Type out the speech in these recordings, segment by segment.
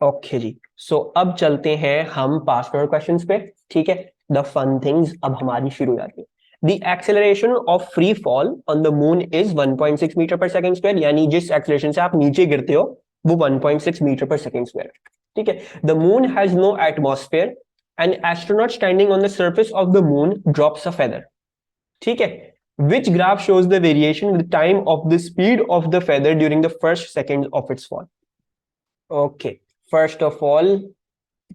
Okay जी। सो अब चलते हैं हम पास्ट और क्वेश्चंस पे। ठीक है, द फन थिंग्स अब हमारी शुरू हो जाती है। The acceleration of free fall on the moon is 1.6 metre per second square, यानी जिस एक्सेलरेशन से आप नीचे गिरते हो वो 1.6 मीटर पर सेकंड स्क्वायर। ठीक है, the moon has no atmosphere and astronaut standing on the surface of the moon drops a feather. ठीक है, which graph shows the variation with time of the speed of the feather during the first seconds of its fall? Okay, first of all,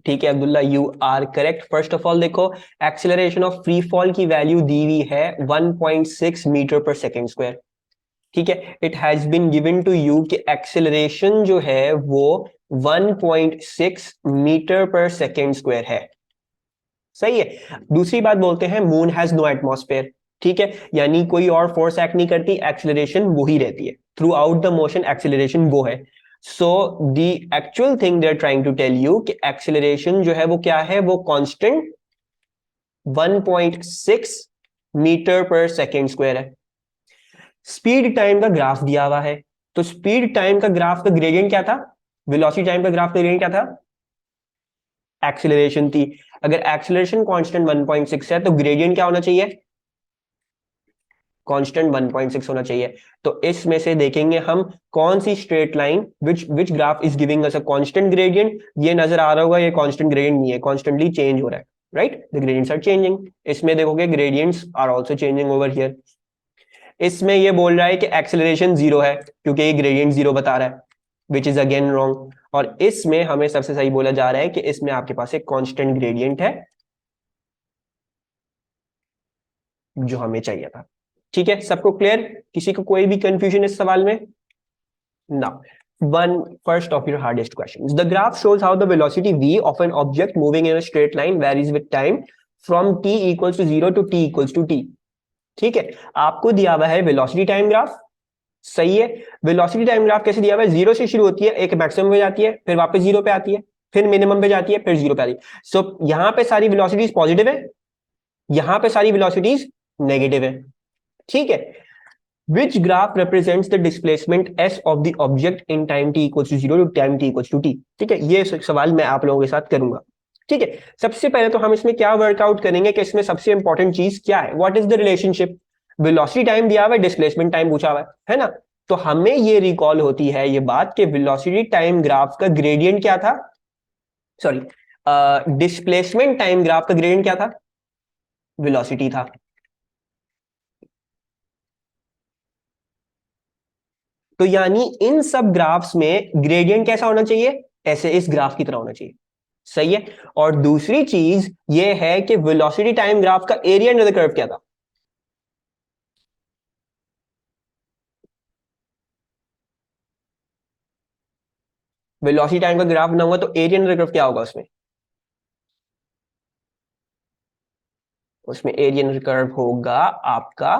ठीक है Abdullah, you are correct. First of all देखो, acceleration of free fall की value दी हुई है 1.6 metre per second square. ठीक है, it has been given to you कि एक्सेलरेशन जो है वो 1.6 मीटर पर सेकेंड स्क्वायर है। सही है। दूसरी बात बोलते हैं मून हैज नो एटमॉस्फेयर। ठीक है, यानी कोई और फोर्स एक्ट नहीं करती, एक्सेलरेशन वो ही रहती है throughout the motion, acceleration वो है। So the actual thing they are trying to tell you कि एक्सेलरेशन जो है वो क्या है, वो constant 1.6 metre per second square है। स्पीड टाइम का ग्राफ दिया हुआ है, तो स्पीड टाइम का ग्राफ का ग्रेडियंट क्या था, वेलोसिटी टाइम का ग्राफ का ग्रेडियंट क्या था, एक्सेलरेशन थी। अगर एक्सेलरेशन कांस्टेंट 1.6 है तो ग्रेडियंट क्या होना चाहिए, कांस्टेंट 1.6 होना चाहिए। तो इसमें से देखेंगे हम कौन सी straight line which graph is giving us a constant gradient. ये नजर आ रहा होगा, ये कांस्टेंट ग्रेडियंट नहीं है, कॉन्स्टेंटली चेंज हो रहा है, right, the gradients are changing. इसमें देखोगे gradients are also changing over here. इसमें ये बोल रहा है कि एक्सेलरेशन जीरो है क्योंकि ये ग्रेडियंट जीरो बता रहा है, विच इज अगेन रॉन्ग। और इसमें हमें सबसे सही बोला जा रहा है कि इसमें आपके पास एक कांस्टेंट ग्रेडियंट है जो हमें चाहिए था। ठीक है, सबको क्लियर, किसी को कोई भी कंफ्यूजन इस सवाल में? ना। One first of your hardest questions. The graph shows how the velocity v of an object moving in a straight line varies with time from t equals to 0 to t equals to t. ठीक है, आपको दिया हुआ है velocity time graph. सही है, velocity time graph कैसे दिया हुआ है, जीरो से शुरू होती है, एक मैक्सिमम पे जाती है, फिर वापस जीरो पे आती है, फिर मिनिमम पे जाती है, फिर जीरो पे आती है। सो यहां पे सारी वेलोसिटीज पॉजिटिव है, यहां पे सारी वेलोसिटीज नेगेटिव है। ठीक है, which graph represents the displacement s of the object in time t equals to 0 to time t equals to t? ठीक है, ये सवाल मैं आप लोगों के साथ करूंगा। ठीक है, सबसे पहले तो हम इसमें क्या वर्कआउट करेंगे कि इसमें सबसे इंपॉर्टेंट चीज क्या है, what is the relationship. Velocity time दिया हुआ है, डिस्प्लेसमेंट टाइम पूछा हुआ है ना। तो हमें ये रिकॉल होती है ये बात कि वेलोसिटी टाइम ग्राफ का ग्रेडियंट क्या था, सॉरी, डिस्प्लेसमेंट टाइम ग्राफ का ग्रेडियंट क्या था, वेलोसिटी था। तो यानी इन सब ग्राफ्स में ग्रेडियंट कैसा होना चाहिए, ऐसे इस ग्राफ की तरह होना चाहिए। सही है। और दूसरी चीज ये है कि वेलोसिटी टाइम ग्राफ का एरिया अंडर द कर्व क्या था, वेलोसिटी टाइम का ग्राफ बना हुआ तो एरिया अंडर द कर्व क्या होगा उसमें, उसमें एरिया अंडर कर्व होगा आपका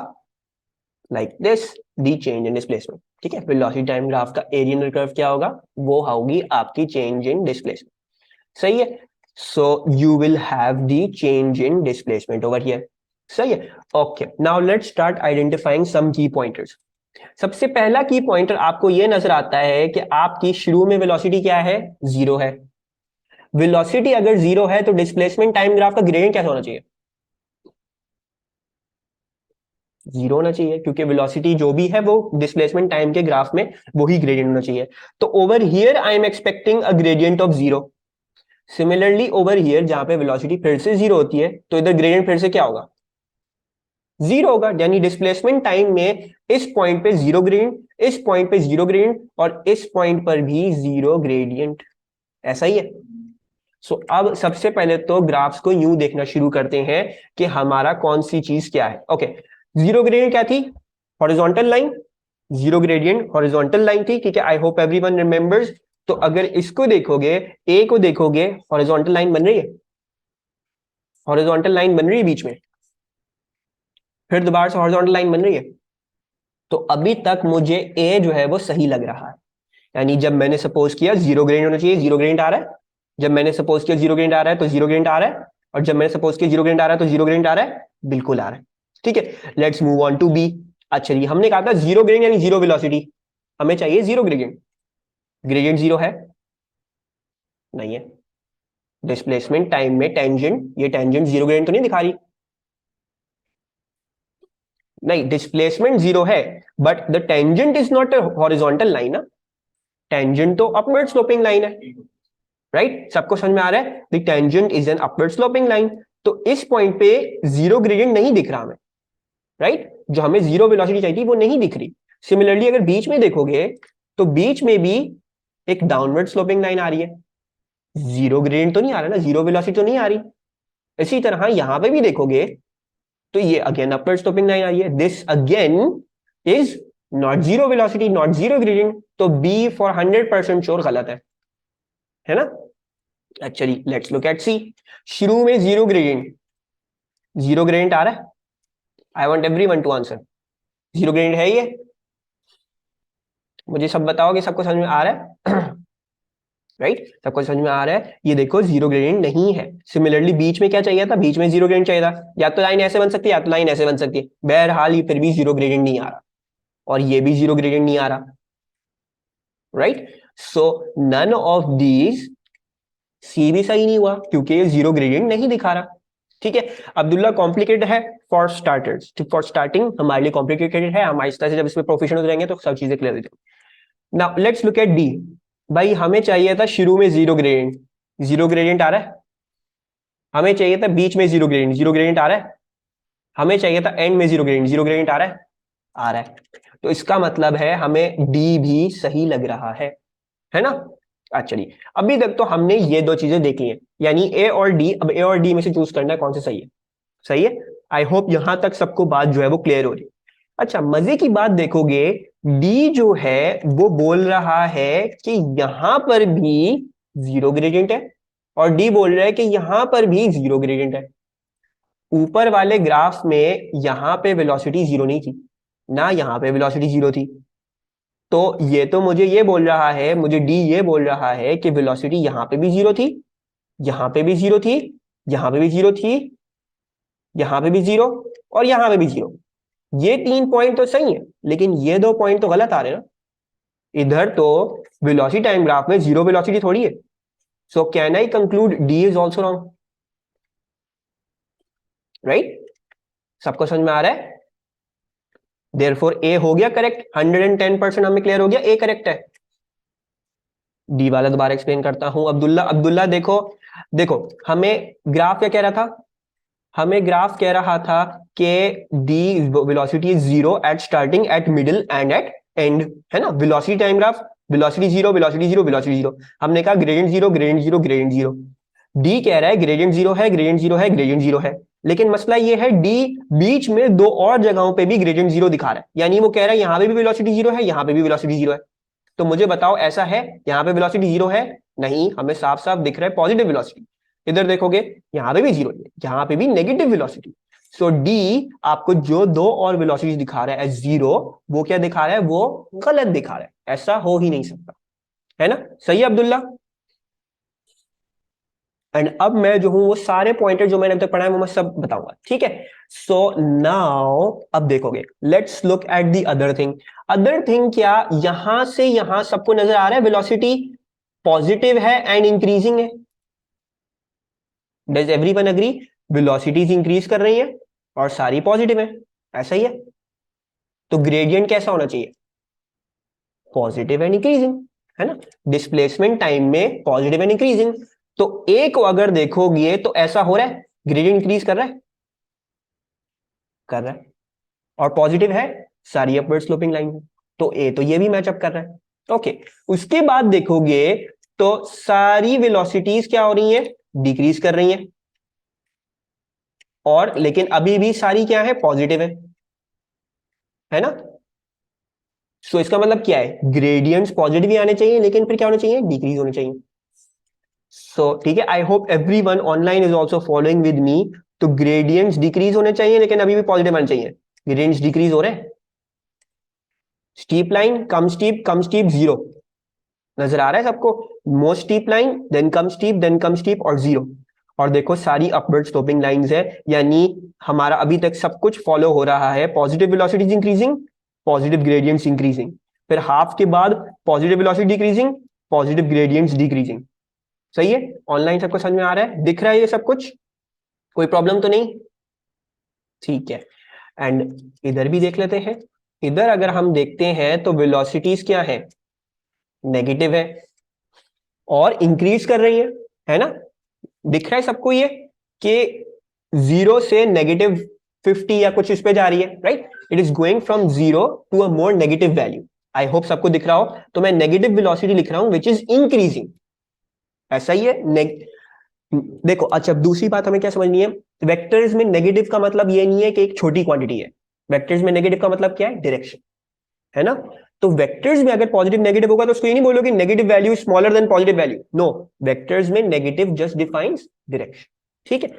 like this, the change in displacement. ठीक है, वेलोसिटी टाइम ग्राफ का एरिया अंडर कर्व क्या होगा, वो होगी आपकी चेंज इन डिस्प्लेसमेंट। सही है। So you will have the change in displacement over here. सही है। Okay, now let's start identifying some key pointers. सबसे पहला की पॉइंटर आपको यह नजर आता है कि आपकी शुरू में वेलोसिटी क्या है, जीरो है। वेलोसिटी अगर जीरो है तो डिस्प्लेसमेंट टाइम ग्राफ का ग्रेडियंट कैसा होना चाहिए, जीरो होना चाहिए, क्योंकि वेलोसिटी जो भी है वो डिस्प्लेसमेंट टाइम के ग्राफ में वही ग्रेडियंट होना चाहिए। तो over here I am expecting a gradient of zero. Similarly over here जहां पे वेलोसिटी फिर से जीरो होती है तो इधर ग्रेडियंट फिर से क्या होगा, जीरो होगा। यानी डिस्प्लेसमेंट टाइम में इस पॉइंट पे जीरो ग्रेडियंट, इस पॉइंट पे जीरो ग्रेडियंट, और इस पॉइंट पर भी जीरो ग्रेडियंट। ऐसा ही है। सो अब सबसे पहले तो ग्राफ्स को यूं देखना शुरू करते हैं कि हमारा कौन सी चीज क्या है। ओके, जीरो ग्रेडियंट क्या थी, horizontal line. Zero gradient horizontal line थी, ठीक है, आई होप एवरीवन रिमेंबर्स। तो अगर इसको देखोगे, ए को देखोगे, हॉरिजॉन्टल लाइन बन रही है, हॉरिजॉन्टल लाइन बन रही है बीच में, फिर दोबारा से हॉरिजॉन्टल लाइन बन रही है। तो अभी तक मुझे ए जो है वो सही लग रहा है। यानी जब मैंने सपोज किया जीरो ग्रेडियंट होना चाहिए, जीरो ग्रेडियंट आ रहा है। जब मैंने सपोज किया जीरो ग्रेडियंट आ रहा है तो जीरो ग्रेडियंट आ रहा है। और जब मैंने सपोज किया जीरो ग्रेडियंट आ रहा है तो जीरो ग्रेडियंट आ रहा है, बिल्कुल आ रहा है। ठीक है, let's move on to B. अच्छा जी, हमने कहा था जीरो ग्रेडियंट यानी जीरो वेलोसिटी, हमें चाहिए जीरो ग्रेडियंट। ग्रेडियंट जीरो है, नहीं है। डिस्प्लेसमेंट टाइम में टेंजेंट, ये टेंजेंट जीरो ग्रेडियंट तो नहीं दिखा रही। नहीं, डिस्प्लेसमेंट जीरो है, but the tangent is not a horizontal line ना, टेंजेंट तो अपवर्ड स्लोपिंग लाइन है, राइट? सबको समझ में आ रहा है? The tangent is an upward sloping line. तो इस पॉइंट पे जीरो ग्रेडियंट नहीं दिख रहा हमें, राइट? जो हमें जीरो वेलोसिटी चाहिए वो नहीं दिख रही। सिमिलरली अगर बीच में देखोगे तो बीच में भी एक डाउनवर्ड स्लोपिंग लाइन आ रही है, जीरो ग्रेडियंट तो नहीं आ रहा ना, जीरो वेलोसिटी तो नहीं आ रही। इसी तरह यहां पे भी देखोगे तो ये अगेन अपवर्ड स्लोपिंग लाइन आ रही है, this again is not zero velocity, not zero gradient. तो बी फॉर 100% श्योर गलत है ना? Actually let's look at C. शुरू में जीरो ग्रेडियंट, जीरो ग्रेडियंट आ रहा है? I want everyone to answer, zero gradient है ये? मुझे सब बताओगे, सबको समझ में आ रहा है? राइट सबको समझ में आ रहा है? ये देखो जीरो ग्रेडियंट नहीं है। सिमिलरली बीच में क्या चाहिए था? बीच में जीरो ग्रेडियंट चाहिए था। या तो लाइन ऐसे बन सकती है या तो लाइन ऐसे बन सकती है, बहरहाल ये फिर भी जीरो ग्रेडियंट नहीं आ रहा, और ये भी जीरो ग्रेडियंट नहीं आ रहा, right? So none of these, C भी सही नहीं हुआ क्योंकि ये जीरो ग्रेडियंट नहीं दिखा रहा। ठीक है अब्दुल्ला, कॉम्प्लिकेटेड है फॉर स्टार्टर्स, फॉर स्टार्टिंग हमारे लिए कॉम्प्लिकेटेड है, हम आहिस्ता से जब इसमें प्रोफेशनल हो जाएंगे तो सब चीजें क्लियर हो जाएंगी। Now let's look eight D. भाई हमें चाहिए था शुरू में जीरो ग्रेडियंट, जीरो ग्रेडियंट आ रहा है? हमें चाहिए था बीच में जीरो ग्रेडियंट, जीरो ग्रेडियंट आ रहा है? हमें चाहिए था एंड में जीरो ग्रेडियंट, जीरो ग्रेडियंट आ रहा है? आ रहा है। तो इसका मतलब है हमें डी भी सही लग रहा है ना? अच्छा जी, अभी तक तो हमने ये दो चीजें देखी हैं, यानी ए और डी। अब ए और डी में से चूज करना है कौन सा सही है। सही है, आई होप यहां तक सबको बात जो है वो क्लियर हो रही है। अच्छा मजे की बात देखोगे, डी जो है वो बोल रहा है कि यहां पर भी जीरो ग्रेडियंट है, और डी बोल रहा है कि यहां पर भी जीरो ग्रेडियंट है। ऊपर वाले ग्राफ में यहां पे वेलोसिटी जीरो नहीं थी ना, यहां पे वेलोसिटी जीरो थी। तो ये तो मुझे ये बोल रहा है, मुझे डी ये बोल रहा है कि वेलोसिटी यहां पे भी जीरो थी, यहां पे भी जीरो थी, यहां पे भी जीरो थी, यहां पे भी जीरो, और यहां पे भी जीरो। ये तीन पॉइंट तो सही है, लेकिन ये दो पॉइंट तो गलत आ रहे हैं ना। इधर तो वेलोसिटी टाइम ग्राफ में जीरो वेलोसिटी थोड़ी है। So can I conclude D is also wrong? Right? सबको समझ में आ रहा है? देयरफॉर ए हो गया करेक्ट, 110% हमें क्लियर हो गया, ए करेक्ट है। डी वाला दोबारा एक्सप्लेन करता हूं। अब्दुल्ला, अब्दुल्ला देखो, देखो हमें ग्राफ क्या कह रहा था? हमें ग्राफ कह रहा था कि D velocity is zero at starting, at middle and at end, है ना? Velocity time graph, velocity zero, velocity zero, velocity zero. हमने कहा gradient zero, gradient zero, gradient zero. D कह रहा है ग्रेडियंट जीरो है, ग्रेडियंट जीरो है, gradient zero है। लेकिन मसला ये है, डी बीच में दो और जगहों पे भी ग्रेडियंट जीरो दिखा रहा है, यानी वो कह रहा है यहां पे भी वेलोसिटी जीरो है, यहां पे भी वेलोसिटी जीरो है। तो मुझे बताओ ऐसा है? यहाँ पे वेलोसिटी जीरो है? नहीं, हमें साफ साफ दिख रहा है पॉजिटिव वेलोसिटी। इधर देखोगे यहाँ पे भी जीरो है, यहाँ पे भी नेगेटिव वेलोसिटी। सो डी आपको जो दो और वेलोसिटी दिखा रहा है जीरो, वो क्या दिखा रहा है? वो गलत दिखा रहा है। ऐसा हो ही नहीं सकता, है ना? सही है अब्दुल्ला? एंड अब मैं जो हूं वो सारे पॉइंटर जो मैंने अब तक पढ़ा है वो मैं सब बताऊंगा, ठीक है? सो नाउ अब देखोगे, let's look at the other thing. Other thing क्या? यहां से यहां सबको नजर आ रहा है वेलोसिटी पॉजिटिव है एंड इंक्रीजिंग है। Does everyone agree? Velocities increase कर रही है और सारी पॉजिटिव है, ऐसा ही है। तो ग्रेडियंट कैसा होना चाहिए? पॉजिटिव एंड इंक्रीजिंग, है ना? डिस्प्लेसमेंट टाइम में पॉजिटिव एंड इंक्रीजिंग। तो ए को अगर देखोगे तो ऐसा हो रहा है, ग्रेडियंट इंक्रीज कर रहा है, कर रहा है, और पॉजिटिव है, सारी अपवर्ड स्लोपिंग लाइन है। तो ए तो ये भी मैचअप कर रहा है। ओके, उसके बाद देखोगे तो सारी वेलोसिटीज क्या हो रही है? डिक्रीज कर रही हैं, और लेकिन अभी भी सारी क्या है? पॉजिटिव है ना? सो इसका मतलब क्या है? ग्रेडियंट्स पॉजिटिव ही आने चाहिए, लेकिन फिर क्या होने चाहिए? डिक्रीज होने चाहिए। सो ठीक है, I hope everyone online is also following with me. तो ग्रेडियंट्स डिक्रीज होने चाहिए, लेकिन अभी भी पॉजिटिव आने चाहिए। ग्रेडियंट्स डिक्रीज हो रहे हैं, स्टीप लाइन, कम स्टीप, जीरो। नजर आ रहा है सबको? मोस्ट स्टीप लाइन, देन कम स्टीप और जीरो। और देखो सारी अपवर्ड स्लोपिंग लाइंस है, यानी हमारा अभी तक सब कुछ फॉलो हो रहा है। Positive velocities increasing, positive gradients increasing, फिर हाफ के बाद positive velocity decreasing, positive gradients decreasing. सही है, ऑनलाइन सबको समझ में आ रहा है, दिख रहा है ये सब कुछ, कोई प्रॉब्लम तो नहीं? ठीक है। एंड इधर भी देख लेते हैं। इधर अगर हम देखते हैं तो वेलोसिटीज क्या है, नेगेटिव है और इंक्रीज कर रही है ना? दिख रहा है सबको ये कि 0 से -50 या कुछ इस पे जा रही है, right? It is going from 0 to a more negative value. I hope सबको दिख रहा हो। तो मैं नेगेटिव वेलोसिटी लिख रहा हूं विच इज इंक्रीजिंग, ऐसा ही है। देखो अच्छा, दूसरी बात हमें क्या समझनी है, वेक्टर्स में नेगेटिव का मतलब ये नहीं है कि एक छोटी क्वांटिटी है। वेक्टर्स में नेगेटिव का मतलब क्या है, डायरेक्शन, है ना? तो वेक्टर्स में अगर पॉजिटिव नेगेटिव होगा तो उसको ये नहीं बोलोगे negative value smaller than positive value, no. Vectors में नेगेटिव जस्ट डिफाइंस डायरेक्शन, ठीक है?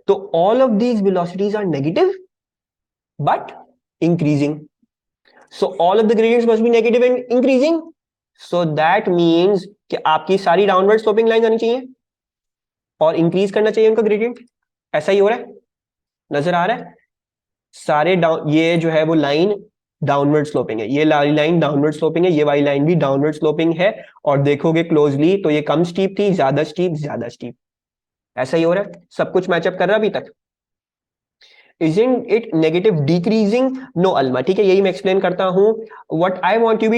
तो all of these velocities are negative but increasing, so all of the gradients must be negative and increasing, so that means कि आपकी सारी downward sloping line आनी चाहिए और इंक्रीज करना चाहिए उनका ग्रेडियंट। ऐसा ही हो रहा है, नजर आ रहा है? सारे डाउन, ये जो है वो लाइन डाउनवर्ड स्लोपिंग है, ये वाली लाइन डाउनवर्ड स्लोपिंग है, ये वाली लाइन भी डाउनवर्ड स्लोपिंग है। और देखोगे क्लोजली तो ये कम स्टीप थी, ज्यादा स्टीप, ज्यादा स्टीप। ऐसा ही हो रहा है, सब कुछ मैचअप कर रहा है अभी तक। Isn't it negative decreasing? No, Alma, ठीक है, यही मैं एक्सप्लेन करता हूं। What I want you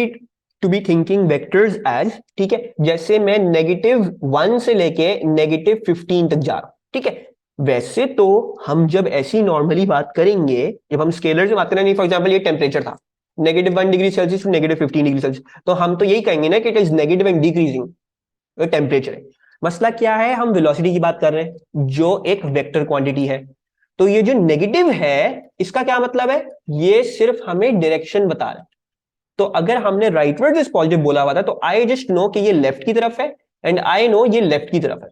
to be thinking vectors as, ठीक है, जैसे मैं -1 से लेके -15 तक जा रहा हूं, ठीक है? वैसे तो हम जब ऐसी नॉर्मली बात करेंगे, जब हम स्केलर से बात करेंगे, फॉर एग्जाम्पल ये टेम्परेचर था -1 degree Celsius to -15 degree Celsius, तो हम तो यही कहेंगे ना कि it is negative and decreasing temperature है। मसला क्या है, हम वेलोसिटी की बात कर रहे हैं जो एक वेक्टर क्वांटिटी है। तो ये जो नेगेटिव है इसका क्या मतलब है, ये सिर्फ हमें डायरेक्शन बता रहा है। तो अगर हमने राइटवर्ड इज पॉजिटिव बोला हुआ था तो आई जस्ट नो कि ये लेफ्ट की तरफ है, एंड आई नो ये लेफ्ट की तरफ है।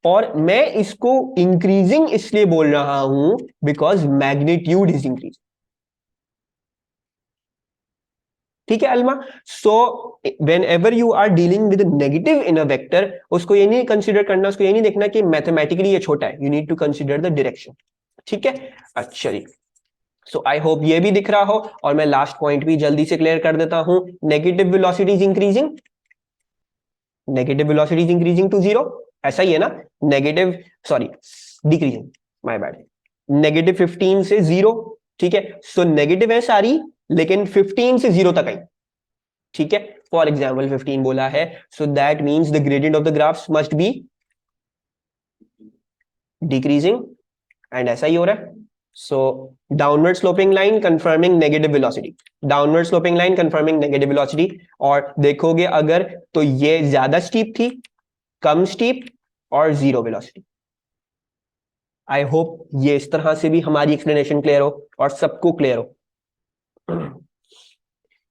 और मैं इसको इंक्रीजिंग इसलिए बोल रहा हूं बिकॉज मैग्नीट्यूड इज इंक्रीज, ठीक है Alma? So when ever you are dealing with negative in a vector, उसको ये नहीं कंसिडर करना, उसको ये नहीं देखना कि मैथमेटिकली ये छोटा है, you need to consider the direction, ठीक है? अच्छा जी, सो आई होप ये भी दिख रहा हो। और मैं लास्ट पॉइंट भी जल्दी से क्लियर कर देता हूं, negative velocity is increasing, negative velocity is increasing to 0, ऐसा ही है ना? Negative, sorry, decreasing, my bad, -15 से 0, ठीक है? सो नेगेटिव है सारी, लेकिन 15 से 0 तक आई, ठीक है? फॉर एग्जाम्पल 15 बोला है, so that means the gradient of the graphs must be decreasing, and ऐसा ही हो रहा है। So downward sloping line confirming negative velocity, downward sloping line confirming negative velocity। और देखोगे अगर तो ये ज्यादा स्टीप थी, कम स्टीप और 0 वेलोसिटी। आई होप ये इस तरह से भी हमारी एक्सप्लेनेशन क्लियर हो और सबको क्लियर हो।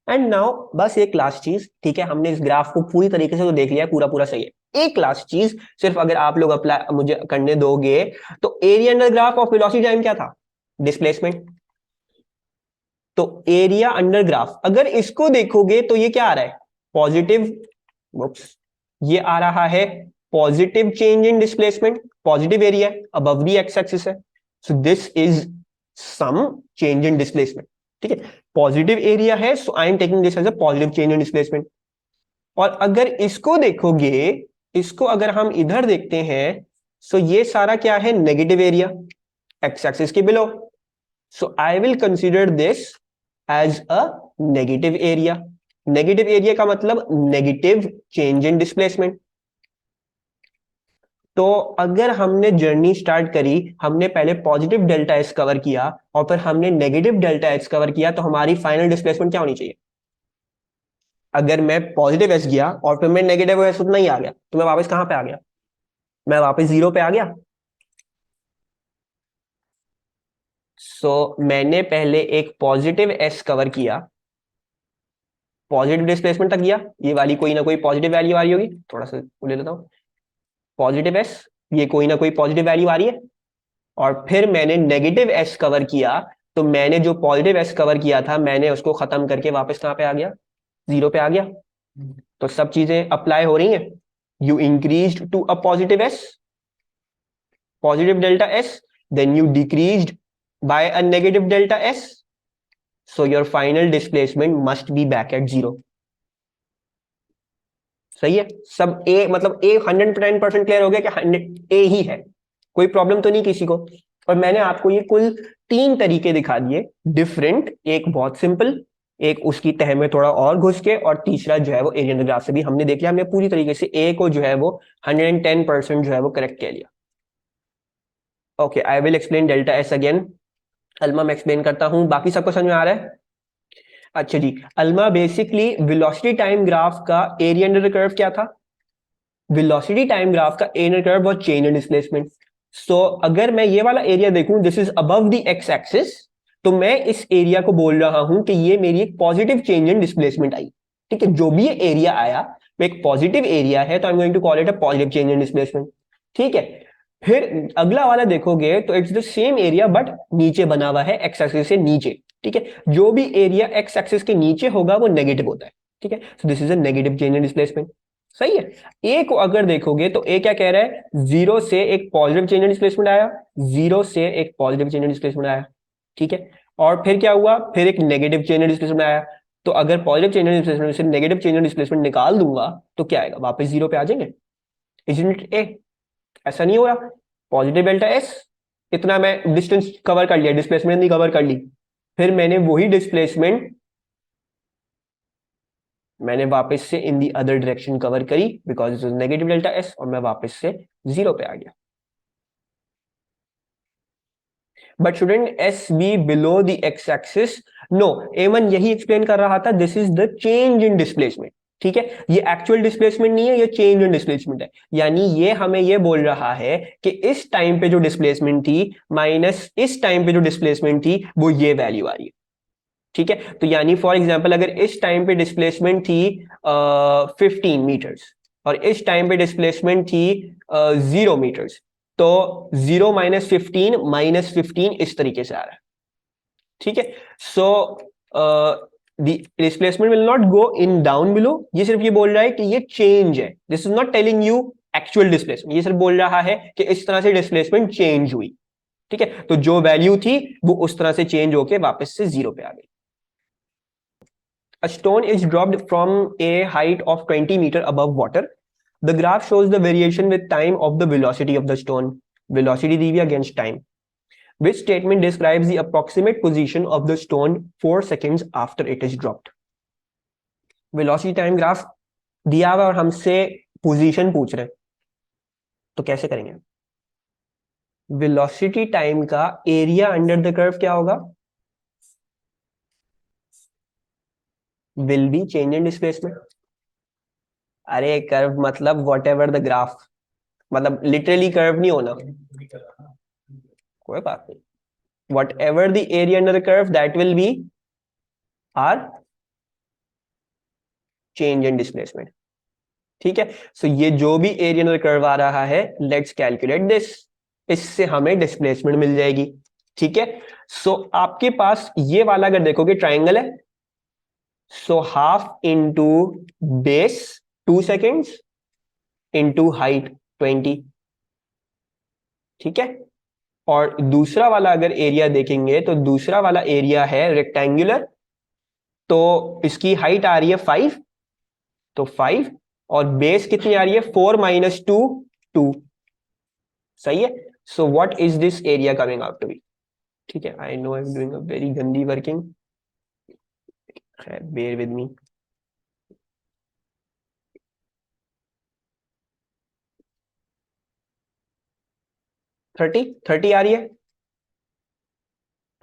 एंड नाउ बस एक लास्ट चीज, ठीक है, हमने इस ग्राफ को पूरी तरीके से तो देख लिया है, पूरा पूरा सही है। एक लास्ट चीज सिर्फ अगर आप लोग अप्लाई मुझे करने दोगे, तो area under graph of velocity time क्या था, डिस्प्लेसमेंट। तो एरिया अंडर ग्राफ अगर इसको देखोगे तो ये क्या आ रहा है, पॉजिटिव, ये आ रहा है positive change in displacement, positive area above the x axis है, so this is some change in displacement, ठीक है? पॉजिटिव एरिया है, so I am taking this as a positive change in displacement. और अगर इसको देखोगे, इसको अगर हम इधर देखते हैं, सो ये सारा क्या है, नेगेटिव एरिया एक्स एक्सिस के below, so I will consider this as a negative area. Negative area का मतलब नेगेटिव चेंज इन डिस्प्लेसमेंट। तो अगर हमने जर्नी स्टार्ट करी, हमने पहले पॉजिटिव डेल्टा एस कवर किया और फिर हमने नेगेटिव डेल्टा एस कवर किया, तो हमारी फाइनल डिस्प्लेसमेंट क्या होनी चाहिए? अगर मैं पॉजिटिव एस गया और फिर मैं नेगेटिव एस उतना ही आ गया, तो मैं वापस कहां पे आ गया, मैं वापस 0 पे आ गया। मैंने पहले एक पॉजिटिव एस कवर किया, पॉजिटिव डिस्प्लेसमेंट तक गया, ये वाली कोई ना कोई पॉजिटिव वैल्यू आ रही होगी, थोड़ा सा ले लेता हूं, पॉजिटिव एस, ये कोई ना कोई पॉजिटिव वैल्यू आ रही है। और फिर मैंने नेगेटिव एस कवर किया, तो मैंने जो पॉजिटिव एस कवर किया था मैंने उसको खत्म करके वापस कहां पे आ गया, 0 पे आ गया। तो सब चीजें अप्लाई हो रही हैं। You increase to a positive S, positive delta S, then you decreased by a negative delta S, so your final displacement must be back at 0। सही है, सब ए, मतलब ए 110% क्लियर हो गया कि 100 ए ही है, कोई प्रॉब्लम तो नहीं किसी को। और मैंने आपको ये कुल 3 तरीके दिखा दिए डिफरेंट, एक बहुत सिंपल, एक उसकी तह में थोड़ा और घुस के, और तीसरा जो है वो एरिया अंडर ग्राफ से भी हमने देख लिया, हमने पूरी तरीके से ए को जो है वो 110% जो है वो करेक्ट कह लिया। Okay, I will explain delta s again. Alma मैं एक्सप्लेन करता हूं, बाकी सबको समझ में आ रहा है? अच्छा जी, Alma basically velocity time graph का एरिया अंडर द कर्व क्या था? वेलोसिटी टाइम ग्राफ का एरिया कर्व और चेंज इन डिस्प्लेसमेंट। सो अगर मैं ये वाला एरिया देखूं, this is above the X axis, तो मैं इस एरिया को बोल रहा हूं कि ये मेरी एक positive change in displacement I. ठीक है, जो भी ये एरिया आया वो एक पॉजिटिव एरिया है, तो I am going to call it a positive change in displacement. ठीक है, फिर अगला वाला देखोगे तो it's the same area but नीचे बना हुआ है, एक्स एक्सिस से नीचे। ठीक है, जो भी एरिया एक्स एक्सिस के नीचे होगा वो नेगेटिव होता है। ठीक है, so this is a negative change in displacement. सही है। ए को अगर देखोगे तो ए क्या कह रहा है, जीरो से एक पॉजिटिव चेंज इन डिस्प्लेसमेंट आया, जीरो से एक पॉजिटिव चेंज इन डिस्प्लेसमेंट आया। ठीक है, और फिर क्या हुआ, फिर एक नेगेटिव चेंज इन डिस्प्लेसमेंट आया। तो अगर पॉजिटिव चेंज इन डिस्प्लेसमेंट से नेगेटिव चेंज इन डिस्प्लेसमेंट निकाल दूंगा तो क्या आएगा, वापस जीरो पे आ जाएंगे। इजंट इट ए? ऐसा नहीं हो रहा। पॉजिटिव डेल्टा एस, इतना मैं डिस्टेंस कवर कर लिया, डिस्प्लेसमेंट नहीं कवर कर ली, फिर मैंने वही डिस्प्लेसमेंट मैंने वापस से in the other direction cover करी because it was negative delta S, और मैं वापस से जीरो पे आ गया। But shouldn't S be below the X axis? No, Aman यही एक्सप्लेन कर रहा था, this is the change in displacement. ठीक है, ये एक्चुअल डिस्प्लेसमेंट नहीं है, ये चेंज इन डिस्प्लेसमेंट है। यानी ये हमें ये बोल रहा है कि इस टाइम पे जो डिस्प्लेसमेंट थी माइनस इस टाइम पे जो डिस्प्लेसमेंट थी वो ये वैल्यू आ रही है। ठीक है, तो यानी फॉर एग्जाम्पल अगर इस टाइम पे डिस्प्लेसमेंट थी 15 मीटर्स, और इस टाइम पे डिस्प्लेसमेंट थी 0 मीटर्स, तो 0 - 15 - 15 इस तरीके से आ रहा है। ठीक है, so displacement will not go in down below, ये सिर्फ ये बोल रहा है कि ये चेंज है, this is not telling you actual displacement, ये सिर्फ बोल रहा है कि इस तरह से डिस्प्लेसमेंट चेंज हुई। ठीक है, तो जो वैल्यू थी वो उस तरह से चेंज होके वापस से जीरो पे आ गई। A stone is dropped from a height of 20 meter above water. The graph shows the variation with time of the velocity of the stone. Velocity दी हुई against time. Which statement describes the approximate position of the stone 4 seconds after it is dropped? Velocity time graph दिया हुआ और हमसे position पूछ रहे हैं, तो कैसे करेंगे? Velocity time का area under the curve क्या होगा? Will be change in displacement. अरे कर्व मतलब वॉट एवर द ग्राफ, मतलब लिटरली कर्व नहीं होना, कोई बात नहीं, whatever the area under the curve that will be our change in displacement. ठीक है, सो ये जो भी एरिया अंडर कर्व आ रहा है, लेट्स कैलकुलेट दिस, इससे हमें डिस्प्लेसमेंट मिल जाएगी। ठीक है, सो आपके पास ये वाला अगर देखोगे ट्राइंगल है, so half into base 2 seconds into height 20। ठीक है, और दूसरा वाला अगर एरिया देखेंगे तो दूसरा वाला एरिया है रेक्टेंगुलर, तो इसकी हाइट आ रही है 5, तो 5, और बेस कितनी आ रही है 4 - 2 2। सही है, so what is this area coming out to be? ठीक है, I know I am doing a very गंदी वर्किंग, बेयर विद मी। 30 आ रही है?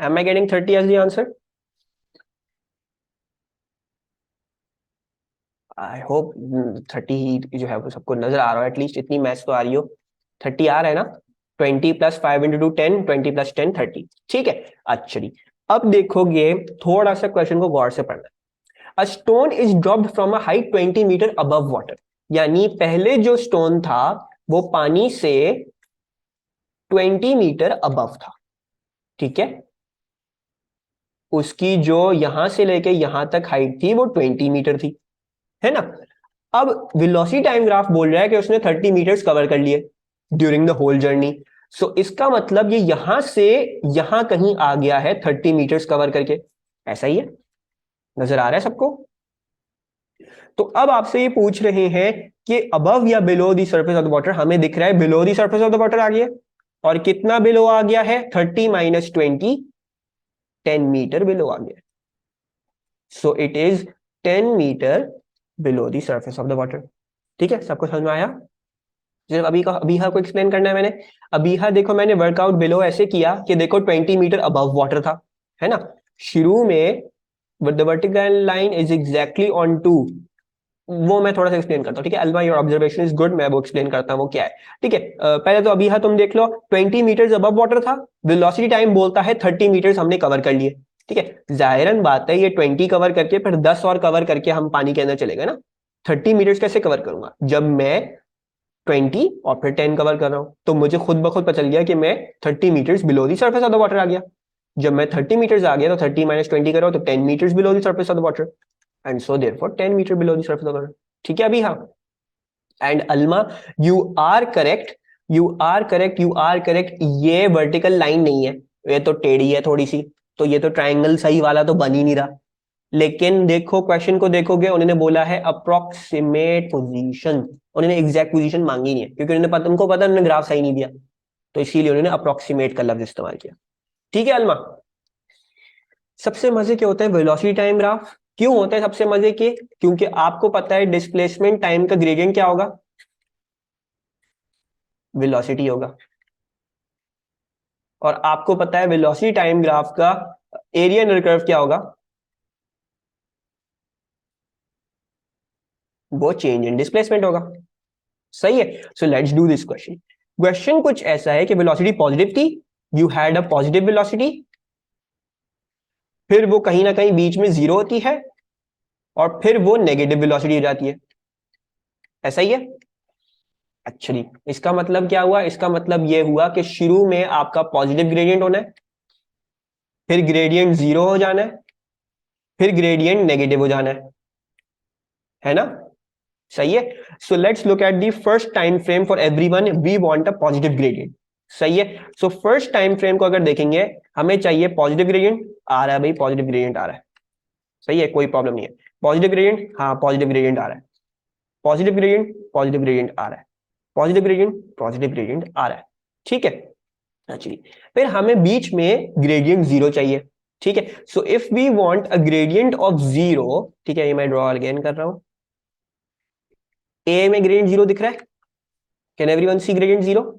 Am I getting 30 as the answer? I hope 30 जो है वो सबको नजर आ रहा है, एटलीस्ट इतनी मैथ्स तो आ रही हो। 30 आ रहा है ना? 20 + 5 × 2 10, 20 + 10 30। ठीक है, अच्छा जी, अब देखोगे थोड़ा सा क्वेश्चन को गौर से पढ़ना। A stone is dropped from a height 20 metre above water, यानी पहले जो स्टोन था वो पानी से 20 मीटर अबव था। ठीक है, उसकी जो यहां से लेके यहां तक हाइट थी वो 20 मीटर थी, है ना? अब वेलोसिटी टाइम ग्राफ बोल रहा है कि उसने 30 मीटर्स कवर कर लिए ड्यूरिंग द होल जर्नी। सो इसका मतलब ये यहां से यहां कहीं आ गया है 30 मीटर्स कवर करके, ऐसा ही है, नजर आ रहा है सबको? तो अब आपसे ये पूछ रहे हैं कि अबव या below the surface of the water, हमें दिख रहा है below the surface of the water आ गया, और कितना बिलो आ गया है 30 माइनस 20, 10 मीटर बिलो आ गया। So it is 10 metre below the surface of the water. ठीक है, सबको समझ में आया? सिर्फ अबीहा को एक्सप्लेन करना है मैंने। अबीहा देखो, मैंने वर्कआउट बिलो ऐसे किया कि देखो 20 मीटर अबव वाटर था, है ना, शुरू में the vertical line is exactly on two, वो मैं थोड़ा सा एक्सप्लेन करता हूँ। ठीक है Alma, your observation is good, मैं वो एक्सप्लेन करता हूँ वो क्या है। ठीक है, पहले तो अबीहा तुम देख लो, 20 मीटर्स अबव वाटर था, वेलोसिटी टाइम बोलता है 30 मीटर्स हमने कवर कर लिए। ठीक है, जाहिरन बात है ये 20 कवर करके फिर 10 और कवर करके हम पानी के अंदर चले गए ना, 30 मीटर्स कैसे कवर करूंगा जब मैं 20 और फिर 10 कवर कर रहा हूं? तो मुझे खुद ब खुद पता चल गया कि मैं 30 metres below the surface of the water आ गया। जब मैं 30 मीटर्स आ गया तो 30 माइनस 20 कर रहा हूं तो 10 metres below the surface of the water, and so therefore 10 metre below the surface of the water. ठीक है अभी, हाँ। And Alma, you are correct, you are correct, you are correct, ये वर्टिकल लाइन नहीं है, ये तो टेढ़ी है थोड़ी सी, तो ये तो ट्राइंगल सही वाला तो बन ही नहीं रहा। लेकिन देखो क्वेश्चन को देखोगे, उन्होंने बोला है अप्रोक्सीमेट पोजीशन, उन्होंने एग्जैक्ट पोजीशन मांगी नहीं है, क्योंकि उन्होंने पता, उनको पता उन्होंने ग्राफ सही नहीं दिया, तो इसीलिए उन्होंने अप्रोक्सीमेट का लफ्ज इस्तेमाल किया। ठीक है अल्मा, सबसे मजे के होते हैं वेलोसिटी टाइम ग्राफ। क्यों होते हैं सबसे मजे के? क्योंकि आपको पता है डिस्प्लेसमेंट टाइम का ग्रेडियंट क्या होगा, वेलोसिटी होगा, और आपको पता है वेलोसिटी टाइम ग्राफ का एरिया अंडर कर्व क्या होगा, वो चेंज इन डिस्प्लेसमेंट होगा। सही है, so let's do this question. Question कुछ ऐसा है कि वेलोसिटी पॉजिटिव थी, you had a positive velocity, फिर वो कहीं ना कहीं बीच में जीरो होती है, और फिर वो नेगेटिव वेलोसिटी हो जाती है। ऐसा ही है एक्चुअली। इसका मतलब क्या हुआ? इसका मतलब ये हुआ कि शुरू में आपका पॉजिटिव ग्रेडियंट होना है, फिर ग्रेडियंट जीरो हो जाना है, फिर ग्रेडियंट नेगेटिव हो जाना है ना? सही है। So let's look at the first time frame for everyone, we want a positive gradient. सही है, सो फर्स्ट टाइम फ्रेम को अगर देखेंगे, हमें चाहिए पॉजिटिव ग्रेडियंट, आ रहा है भाई, पॉजिटिव ग्रेडियंट आ रहा है, सही है, कोई प्रॉब्लम नहीं है। पॉजिटिव ग्रेडियंट, हाँ पॉजिटिव ग्रेडियंट आ रहा है, पॉजिटिव ग्रेडियंट, पॉजिटिव ग्रेडियंट आ रहा है, पॉजिटिव ग्रेडियंट, पॉजिटिव ग्रेडियंट आ रहा है। ठीक है, एक्चुअली फिर हमें बीच में ग्रेडियंट जीरो चाहिए। ठीक है, so if we want a gradient of zero, ठीक है, ये मैं ड्रॉ अगेन कर रहा हूं, ए में ग्रेडियंट जीरो दिख रहा है, can everyone see gradient zero?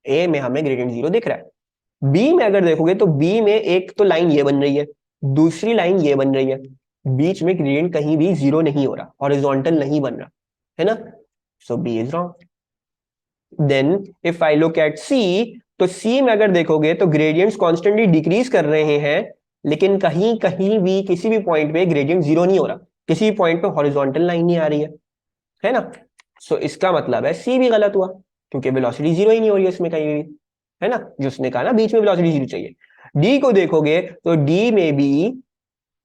A में हमें ग्रेडियंट जीरो दिख रहा है। बी में अगर देखोगे तो बी में एक तो लाइन ये बन रही है, दूसरी लाइन ये बन रही है, बीच में ग्रेडियंट कहीं भी जीरो नहीं हो रहा, हॉरिजॉन्टल नहीं बन रहा, है ना? So B is wrong. Then if I look at C, तो सी में अगर देखोगे तो ग्रेडियंट्स कॉन्स्टेंटली डिक्रीज कर रहे हैं, लेकिन कहीं कहीं भी किसी भी पॉइंट पे ग्रेडियंट जीरो नहीं हो रहा, किसी भी पॉइंट पे हॉरिजॉन्टल लाइन नहीं आ रही है ना? सो इसका मतलब है सी भी गलत हुआ, क्योंकि वेलोसिटी जीरो ही नहीं हो रही है इसमें कहीं भी, है ना? जिसने कहा ना बीच में वेलोसिटी जीरो चाहिए। डी को देखोगे तो डी में भी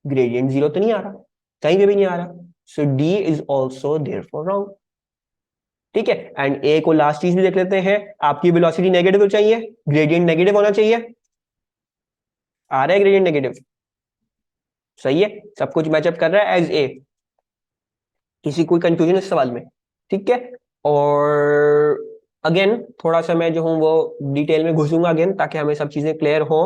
ग्रेडियंट जीरो तो नहीं आ रहा, कहीं पे भी नहीं आ रहा, so D is also therefore wrong. ठीक है, एंड ए को लास्ट चीज भी देख लेते हैं, आपकी वेलोसिटी नेगेटिव चाहिए, ग्रेडियंट नेगेटिव होना चाहिए, आ रहा है ग्रेडियंट नेगेटिव, सही है, सब कुछ मैचअप कर रहा है एज ए, किसी कोई कंफ्यूजन इस सवाल में? ठीक है, और अगेन थोड़ा सा मैं जो हूं वो डिटेल में घुसूंगा अगेन, ताकि हमें सब चीजें क्लियर हो।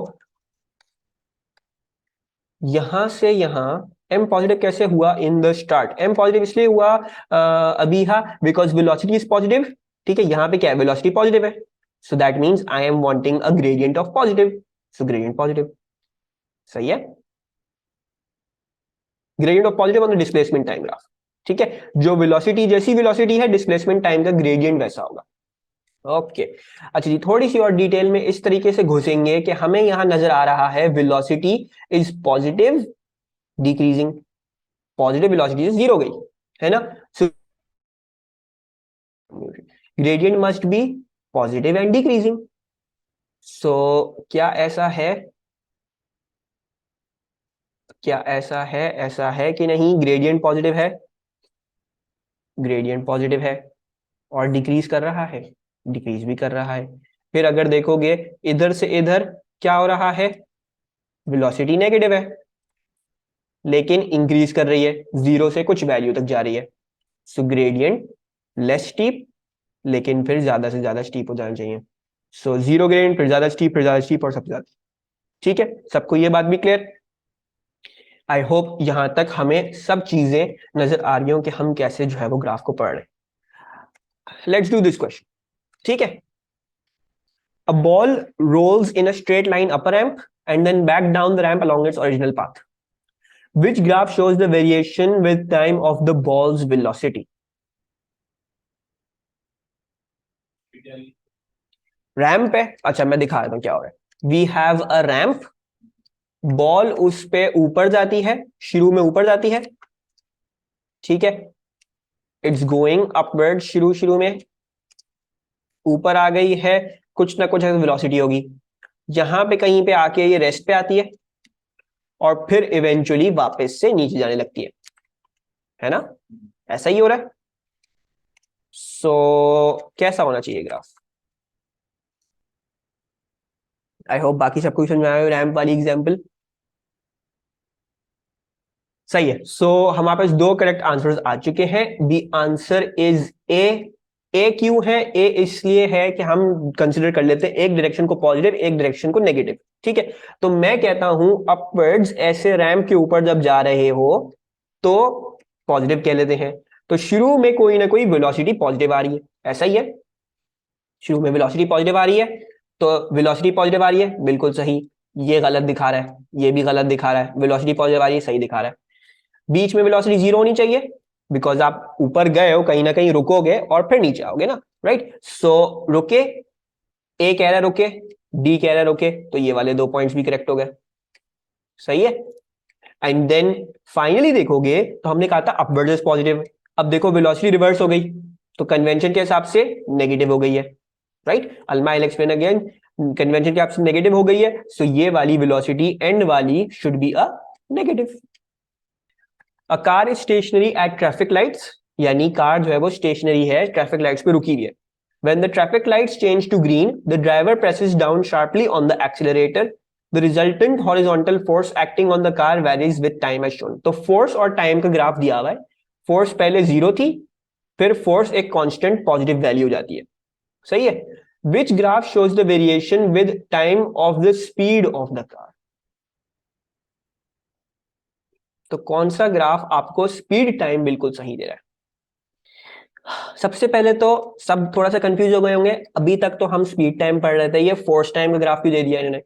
यहां से यहां एम पॉजिटिव कैसे हुआ in the start? M positive इसलिए हुआ अभी, हा, बिकॉज वेलोसिटी इज पॉजिटिव। ठीक है, यहां पे क्या है, वेलोसिटी पॉजिटिव है, so that means I am wanting a gradient of positive, so gradient positive. सही है, gradient of positive on the displacement time graph. ठीक है, जो वेलोसिटी जैसी वेलोसिटी है, डिस्प्लेसमेंट टाइम का ग्रेडियंट वैसा होगा। ओके, अच्छा जी, थोड़ी सी और डिटेल में इस तरीके से घुसेंगे कि हमें यहां नजर आ रहा है velocity is positive decreasing, positive velocity zero हो गई, है ना? So gradient must be positive and decreasing. So क्या ऐसा है, क्या ऐसा है, ऐसा है कि नहीं, ग्रेडियंट पॉजिटिव है, ग्रेडियंट पॉजिटिव है, और डिक्रीज कर रहा है, डिक्रीज भी कर रहा है। फिर अगर देखोगे इधर से इधर क्या हो रहा है, वेलोसिटी नेगेटिव है, लेकिन इंक्रीज कर रही है, जीरो से कुछ वैल्यू तक जा रही है, सो ग्रेडियंट लेस स्टीप, लेकिन फिर ज्यादा से ज्यादा स्टीप हो जाना चाहिए। सो जीरो ग्रेडियंट, फिर ज्यादा स्टीप, फिर ज्यादा स्टीप और सबसे ज्यादा। ठीक है, सबको ये बात भी क्लियर? आई होप यहां तक हमें सब चीजें नजर आ रही हो कि हम कैसे जो है वो ग्राफ को पढ़ रहे हैं। Let's do this question. ठीक है, a ball rolls in a straight line up a ramp and then back down the ramp along its original path. Which graph shows the variation with time of the ball's velocity? Ramp है, अच्छा मैं दिखा देता हूं क्या हो रहा है। We have a ramp, ball उस पे ऊपर जाती है, शुरू में ऊपर जाती है, ठीक है, इट्स गोइंग अपवर्ड, शुरू शुरू में ऊपर आ गई है, कुछ ना कुछ वेलोसिटी होगी, यहां पे कहीं पे आके ये रेस्ट पे आती है और फिर इवेंचुअली वापस से नीचे जाने लगती है ना? ऐसा ही हो रहा है। कैसा होना चाहिए ग्राफ? आई होप बाकी सबको समझ में आया रैम्प वाली एग्जाम्पल। सही है। हमारे पास दो करेक्ट आंसर्स आ चुके हैं। The answer is A. A क्यों है? ए इसलिए है कि हम कंसिडर कर लेते हैं एक डायरेक्शन को पॉजिटिव, एक डायरेक्शन को नेगेटिव। ठीक है, तो मैं कहता हूं अपवर्ड्स, ऐसे रैंप के ऊपर जब जा रहे हो तो पॉजिटिव कह लेते हैं। तो शुरू में कोई ना कोई वेलोसिटी पॉजिटिव आ रही है, ऐसा ही है। शुरू में वेलोसिटी पॉजिटिव आ रही है, तो वेलोसिटी पॉजिटिव आ रही है, बिल्कुल सही। ये गलत दिखा रहा है, ये भी गलत दिखा रहा है। वेलोसिटी पॉजिटिव आ रही है, सही दिखा रहा है। बीच में वेलोसिटी जीरो होनी चाहिए, बिकॉज आप ऊपर गए हो, कहीं ना कहीं रुकोगे और फिर नीचे आओगे ना, राइट? रुके, ए कह रहा है रुके, डी कह रहा है रुके, तो ये वाले दो पॉइंट्स भी करेक्ट हो गए। सही है। एंड देन फाइनली देखोगे तो हमने कहा था अपवर्ड इज पॉजिटिव। अब देखो वेलोसिटी रिवर्स हो गई, तो कन्वेंशन के हिसाब से नेगेटिव हो गई है, right? Alma I explain again. Convention के हिसाब से नेगेटिव हो गई है, सो ये वाली वेलोसिटी एंड वाली should be a negative. A car is stationary at traffic lights, यानी कार जो है वो स्टेशनरी है, ट्रैफिक लाइट्स पे रुकी हुई है। When the traffic lights change to green, the driver presses down sharply on the accelerator. The resultant horizontal force acting on the car varies with time as shown. तो force और time का graph दिया हुआ है। Force पहले zero थी, फिर force एक कांस्टेंट पॉजिटिव वैल्यू हो जाती है। सही है। Which graph shows the variation with time of the speed of the car? तो कौन सा ग्राफ आपको स्पीड टाइम बिल्कुल सही दे रहा है? सबसे पहले तो सब थोड़ा सा कंफ्यूज हो गए होंगे, अभी तक तो हम स्पीड टाइम पढ़ रहे थे, ये फोर्स टाइम का ग्राफ भी दे दिया इन्होंने।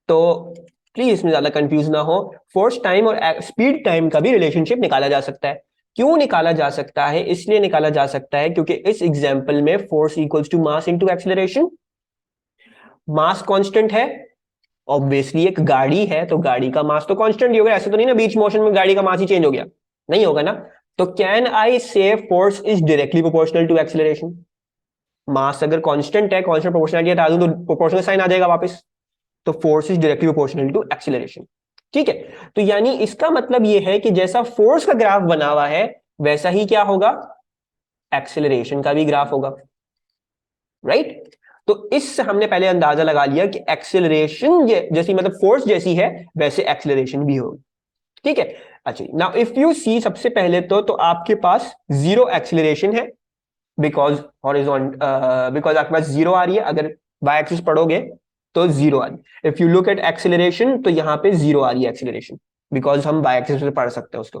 तो प्लीज इसमें ज्यादा कंफ्यूज ना हो। फोर्स टाइम और स्पीड टाइम का भी रिलेशनशिप निकाला जा सकता है। क्यों निकाला जा सकता है? इसलिए निकाला जा सकता है क्योंकि इस एग्जाम्पल में force equals to mass into acceleration. Mass constant है, ऑब्वियसली एक गाड़ी है तो गाड़ी का मास तो कांस्टेंट ही होगा, ऐसे तो नहीं ना बीच मोशन में गाड़ी का मास ही चेंज हो गया, नहीं होगा ना। तो can I say force is directly proportional to acceleration? Mass अगर कांस्टेंट है, कांस्टेंट प्रोपोर्शनलिटी हटा दूं तो प्रोपोर्शनल साइन आ जाएगा वापस, तो force is directly proportional to acceleration. ठीक है, तो यानी इसका मतलब यह है कि जैसा फोर्स का ग्राफ बना हुआ है वैसा ही क्या होगा, एक्सेलरेशन का भी ग्राफ होगा, राइट? तो इससे हमने पहले अंदाजा लगा लिया कि एक्सेलरेशन जैसी, मतलब फोर्स जैसी है वैसे एक्सेलरेशन भी होगी। ठीक है, अच्छा नाउ इफ यू सी, सबसे पहले तो आपके पास जीरो एक्सेलरेशन है, बिकॉज बिकॉज आपके पास जीरो आ रही है। अगर वाई एक्सिस पढ़ोगे तो जीरो आ रही है। If you look at acceleration तो यहां पे जीरो आ रही है एक्सेलरेशन, बिकॉज हम वाई एक्सिस से पढ़ सकते हैं उसको।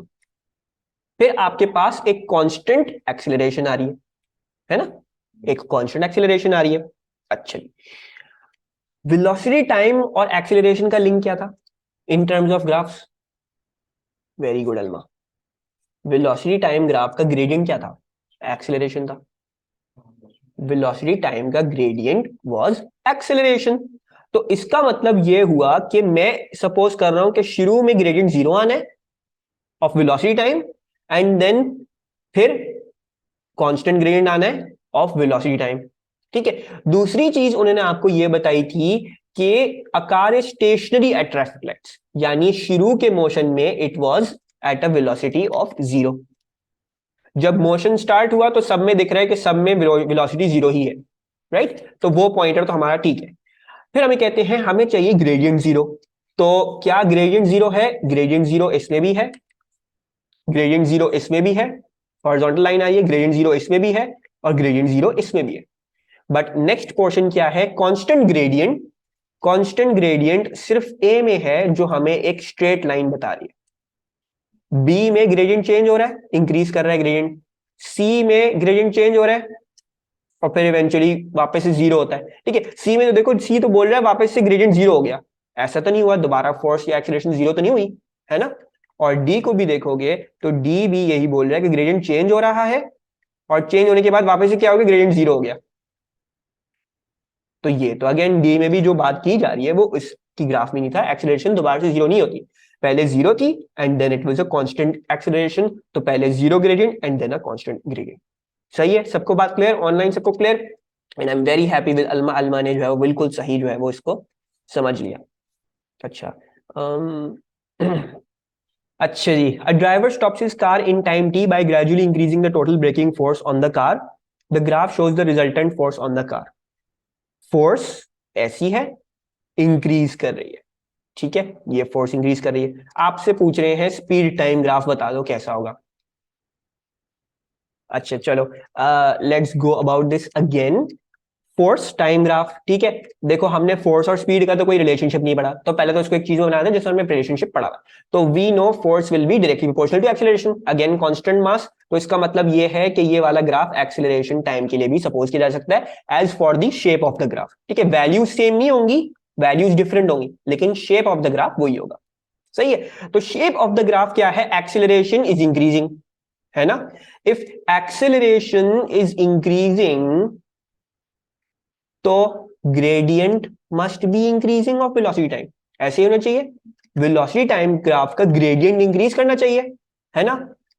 फिर आपके पास एक कांस्टेंट एक्सेलरेशन आ रही है ना? एक कांस्टेंट एक्सेलरेशन आ रही है। अच्छा, वेलोसिटी टाइम और एक्सेलरेशन का लिंक क्या था in terms of graphs? Very good Alma. Velocity time graph का ग्रेडियंट क्या था? एक्सेलरेशन था। वेलोसिटी टाइम का ग्रेडियंट वाज एक्सेलरेशन। तो इसका मतलब यह हुआ कि मैं सपोज कर रहा हूं कि शुरू में ग्रेडियंट जीरो आना है of velocity time, and then फिर कांस्टेंट ग्रेडियंट आना है ऑफ वेलोसिटी टाइम। ठीक है, दूसरी चीज उन्होंने आपको यह बताई थी कि a car is stationary at traffic lights, यानी शुरू के मोशन में it was at a velocity of zero. जब मोशन स्टार्ट हुआ तो सब में दिख रहा है कि सब में वेलोसिटी जीरो ही है, राइट? तो वो पॉइंटर तो हमारा ठीक है। फिर हमें कहते हैं हमें चाहिए ग्रेडियंट जीरो। तो क्या ग्रेडियंट जीरो है? ग्रेडियंट जीरो इसमें भी है, ग्रेडियंट जीरो इसमें भी है, हॉरिजॉन्टल लाइन आई है, ग्रेडियंट जीरो इसमें भी है और ग्रेडियंट जीरो इसमें भी है। बट नेक्स्ट पोर्शन क्या है, कांस्टेंट ग्रेडियंट। कांस्टेंट ग्रेडियंट सिर्फ ए में है जो हमें एक स्ट्रेट लाइन बता रही है। बी में ग्रेडियंट चेंज हो रहा है, इंक्रीज कर रहा है ग्रेडियंट। सी में ग्रेडियंट चेंज हो रहा है और फिर इवेंचुअली वापस से जीरो होता है। ठीक है, सी में तो देखो, सी तो बोल रहा है वापस से ग्रेडियंट जीरो हो गया, ऐसा तो नहीं हुआ दोबारा फोर्स या एक्सीलरेशन जीरो तो नहीं हुई, है ना। और डी को भी देखोगे तो डी भी यही बोल रहा है कि ग्रेडियंट चेंज हो रहा है और चेंज होने के बाद वापस से क्या हो गया, ग्रेडियंट जीरो हो गया। तो ये तो अगेन डी में भी जो बात की जा रही है वो इसकी ग्राफ में नहीं था, एक्सीलरेशन दोबारा से जीरो नहीं होती, पहले जीरो थी and then it was a constant acceleration, तो पहले zero gradient and then a constant gradient. सही है, सबको बात क्लियर, ऑनलाइन सबको clear, and I am very happy with Alma. Alma ने जो है वो बिल्कुल सही जो है वो इसको समझ लिया। अच्छा, अच्छा जी, a driver stops his car in time t by gradually increasing the total braking force on the car, the graph shows the resultant force on the car. Force ऐसी है, इंक्रीज कर रही है, ठीक है, ये फोर्स इंक्रीज कर रही है। आपसे पूछ रहे हैं स्पीड टाइम ग्राफ बता दो कैसा होगा। अच्छा चलो, let's go about this again. Force time graph, ठीक है। देखो हमने फोर्स और स्पीड का तो कोई रिलेशनशिप नहीं पढ़ा, तो पहले तो इसको एक चीज में बनाते हैं जिसमें हमने रिलेशनशिप पढ़ा। तो we know force will be directly proportional to acceleration, again constant mass. तो इसका मतलब ये है कि ये वाला ग्राफ एक्सीलरेशन टाइम के लिए भी सपोज किया जा सकता है as for the shape of the graph. ठीक है, वैल्यूज सेम नहीं होंगी, वैल्यूज डिफरेंट होंगी, लेकिन शेप ऑफ द ग्राफ वही होगा। सही है, तो शेप ऑफ द ग्राफ क्या है, एक्सीलरेशन इज इंक्रीजिंग, है ना। इफ एक्सेलरेशन इज इंक्रीजिंग तो gradient must be increasing of velocity time, ऐसे ही होना चाहिए। वेलोसिटी टाइम ग्राफ का ग्रेडियंट इंक्रीज करना चाहिए, है ना।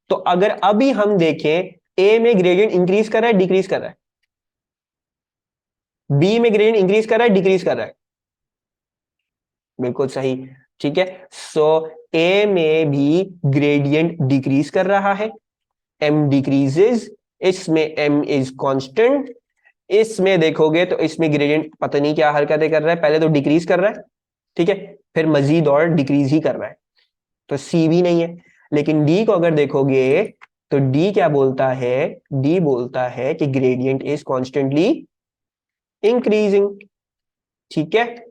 तो अगर अभी हम देखें, ए में ग्रेडियंट इंक्रीज कर रहा है डिक्रीज कर रहा है, बी में ग्रेडियंट इंक्रीज कर रहा है डिक्रीज कर रहा है, बिल्कुल सही। ठीक है, सो ए में भी ग्रेडियंट डिक्रीज कर रहा है, एम डिक्रीजेज, इसमें एम इज कांस्टेंट। इसमें देखोगे तो इसमें ग्रेडियंट पता नहीं क्या हरकतें कर रहा है, पहले तो डिक्रीज कर रहा है, ठीक है, फिर मजीद और डिक्रीज ही कर रहा है, तो सी भी नहीं है। लेकिन डी को अगर देखोगे तो डी क्या बोलता है, डी बोलता है कि ग्रेडियंट इज कॉन्स्टेंटली इंक्रीजिंग, ठीक है।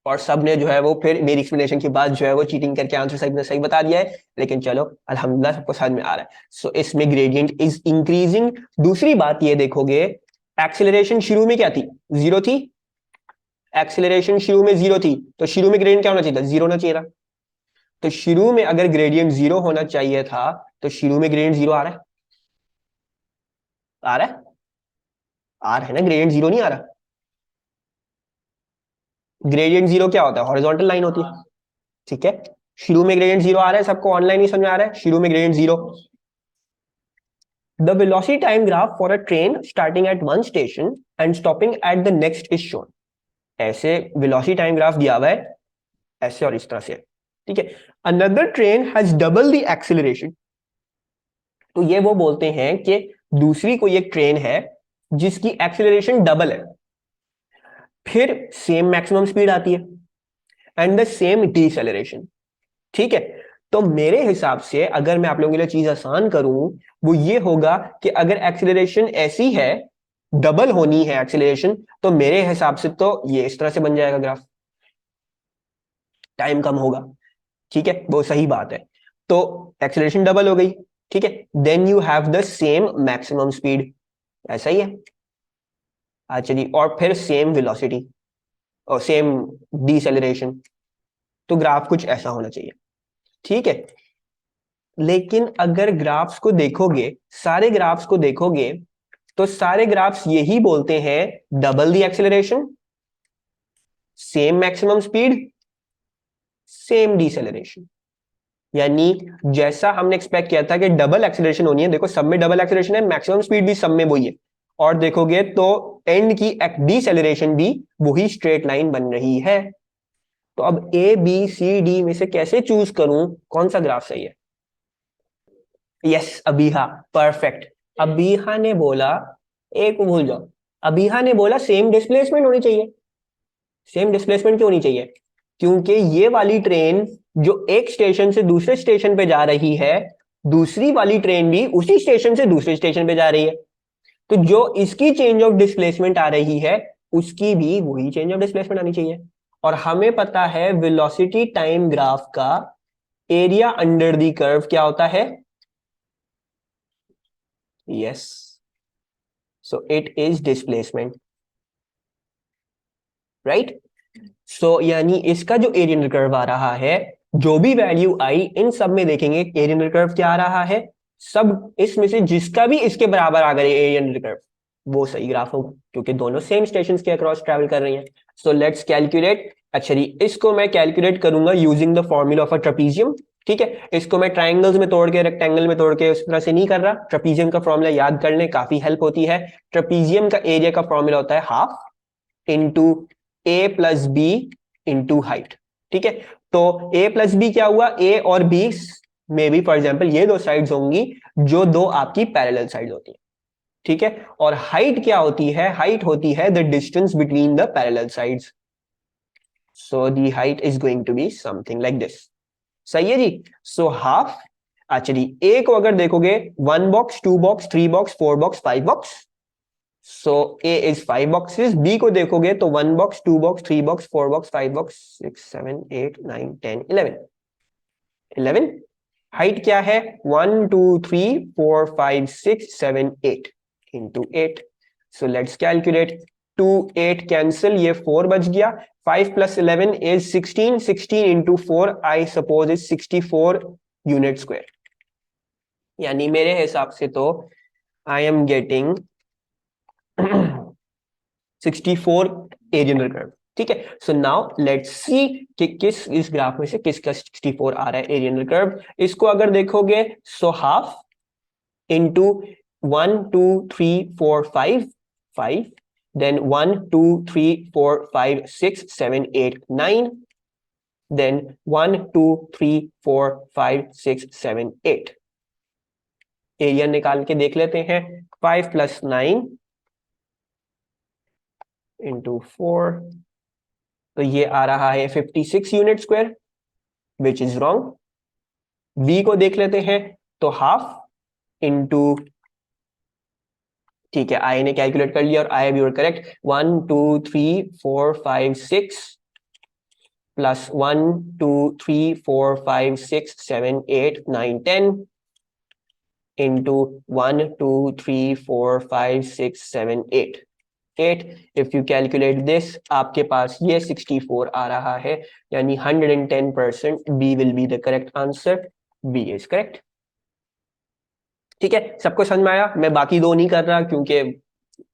और सब ने जो है वो फिर मेरी एक्सप्लेनेशन के बाद जो है वो चीटिंग करके आंसर सही बता दिया है, लेकिन चलो अल्हम्दुलिल्लाह सबको समझ में आ रहा है। सो इसमें ग्रेडियंट इज इंक्रीजिंग। दूसरी बात ये देखोगे, एक्सेलरेशन शुरू में क्या थी, जीरो थी, एक्सेलरेशन शुरू में जीरो थी, तो शुरू में ग्रेडियंट क्या होना चाहिए था, जीरो होना चाहिए था। तो शुरू में अगर ग्रेडियंट जीरो होना चाहिए था तो शुरू में ग्रेडियंट जीरो आ रहा है, आ रहा है, आ रहा है ना, ग्रेडियंट जीरो नहीं आ रहा। ग्रेडियंट जीरो क्या होता है, हॉरिजॉन्टल लाइन होती है, ठीक है। शुरू में ग्रेडियंट जीरो आ रहा है, सबको ऑनलाइन ही समझ में आ रहा है, शुरू में gradient zero. The velocity time graph for a train starting at one station and stopping at the next is shown. ऐसे वेलोसिटी टाइम ग्राफ दिया हुआ है, ऐसे और इस तरह से, ठीक है। Another train has double the acceleration, तो ये वो बोलते हैं कि दूसरी कोई एक ट्रेन है जिसकी एक्सीलरेशन डबल है, फिर सेम मैक्सिमम स्पीड आती है एंड द सेम डिसेलरेशन, ठीक है। तो मेरे हिसाब से अगर मैं आप लोगों के लिए चीज आसान करूं, वो ये होगा कि अगर एक्सीलरेशन ऐसी है, डबल होनी है एक्सीलरेशन, तो मेरे हिसाब से तो ये इस तरह से बन जाएगा ग्राफ, टाइम कम होगा, ठीक है, वो सही बात है। तो एक्सीलरेशन डबल हो गई, ठीक है, then you have the same maximum speed, ऐसा ही है। अच्छा जी, और फिर सेम वेलोसिटी और सेम डिसेलरेशन, तो ग्राफ कुछ ऐसा होना चाहिए, ठीक है। लेकिन अगर ग्राफ्स को देखोगे, सारे ग्राफ्स को देखोगे, तो सारे ग्राफ्स यही बोलते हैं double the acceleration, same maximum speed, same deceleration. यानी जैसा हमने एक्सपेक्ट किया था कि डबल एक्सेलरेशन होनी है, देखो सब में डबल एक्सेलरेशन है, मैक्सिमम स्पीड भी सब में वही है, और देखोगे तो एंड की डिसेलरेशन भी वही स्ट्रेट लाइन बन रही है। तो अब ए बी सी डी में से कैसे चूज करूं कौन सा ग्राफ सही है। Yes, Abiha, perfect. अबीहा ने बोला, एक को भूल जाओ, अबीहा ने बोला सेम डिस्प्लेसमेंट होनी चाहिए। सेम डिस्प्लेसमेंट क्यों होनी चाहिए, क्योंकि ये वाली ट्रेन जो एक स्टेशन से दूसरे स्टेशन पे जा रही है दूसरी वाली ट्रेन भी उसी स्टेशन से दूसरे स्टेशन पे जा रही है, तो जो इसकी चेंज ऑफ डिस्प्लेसमेंट आ रही है उसकी भी वही चेंज ऑफ डिस्प्लेसमेंट आनी चाहिए। और हमें पता है वेलोसिटी टाइम ग्राफ का एरिया अंडर द कर्व क्या होता है? Yes, so it is displacement, right. So यानी इसका जो एरिया अंडर कर्व आ रहा है, जो भी वैल्यू आई इन सब में देखेंगे एरिया अंडर कर्व क्या आ रहा है, सब इसमें से जिसका भी इसके बराबर आ गया एरिया अंडर कर्व वो सही ग्राफ होगा, क्योंकि दोनों सेम स्टेशन के अक्रॉस ट्रेवल कर रही हैं। So let's calculate. अच्छा जी, इसको मैं कैलकुलेट करूंगा using the formula of a trapezium. ठीक है, इसको मैं ट्राइंगल्स में तोड़ के रेक्टेंगल में तोड़ के उस तरह से नहीं कर रहा। ट्रेपीजियम का फॉर्मूला याद कर लें, काफी हेल्प होती है। ट्रेपीजियम का एरिया का फॉर्मूला होता है हाफ इंटू ए प्लस बी इंटू हाइट। ठीक है, तो ए प्लस बी क्या हुआ, ए और बी में भी फॉर एग्जाम्पल ये दो साइड्स होंगी जो दो आपकी पैरेलल साइड होती है। ठीक है, और हाइट क्या होती है, हाइट होती है the distance between the parallel sides. So the height is going to be something like this. सही है जी। सो हाफ, अच्छा जी, ए को अगर देखोगे 1 box 2 box 3 box 4 box 5 box, so A is 5 boxes. B को देखोगे तो 1 box 2 box 3 box 4 box 5 box 6 7 8 9 10 11 11। Height क्या है, 1 2 3 4 5 6 7 8 into 8। So let's calculate. 2 8 cancel, ये 4 बच गया। 5 plus 11 is 16, 16 into 4 I suppose is 64 unit square. यानी मेरे हिसाब से तो I am getting 64 area under curve. ठीक है, सो नाउ लेट्स सी कि किस इस ग्राफ में से किसका 64 आ रहा है एरिया अंडर कर्व। इसको अगर देखोगे so half into 1 2 3 4 5 5, then 1 2 3 4 5 6 7 8 9, then 1 2 3 4 5 6 7 8। Area निकाल के देख लेते हैं। 5 प्लस 9 इंटू 4, तो ये आ रहा है 56 unit square, which is wrong. B को देख लेते हैं, तो हाफ इंटू, ठीक है, आई ने कैलकुलेट कर लिया और आई भी correct. 1 2 3 4 5 6 plus 1 2 3 4 5 6 7 8 9 10 into 1 2 3 4 5 6 7 8 8। If you calculate this, आपके पास ये 64 आ रहा है, यानी 110% B will be the correct answer. B is correct. ठीक है, सबको समझ में आया? मैं बाकी दो नहीं कर रहा क्योंकि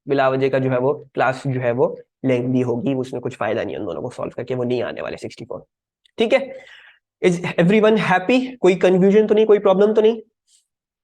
बिला वजह का जो है वो क्लास जो है वो लेंथी होगी, उसमें कुछ फायदा नहीं है उन दोनों को सॉल्व करके, वो नहीं आने वाले 64। ठीक है, इज एवरीवन हैप्पी? कोई कंफ्यूजन तो नहीं, कोई प्रॉब्लम तो नहीं?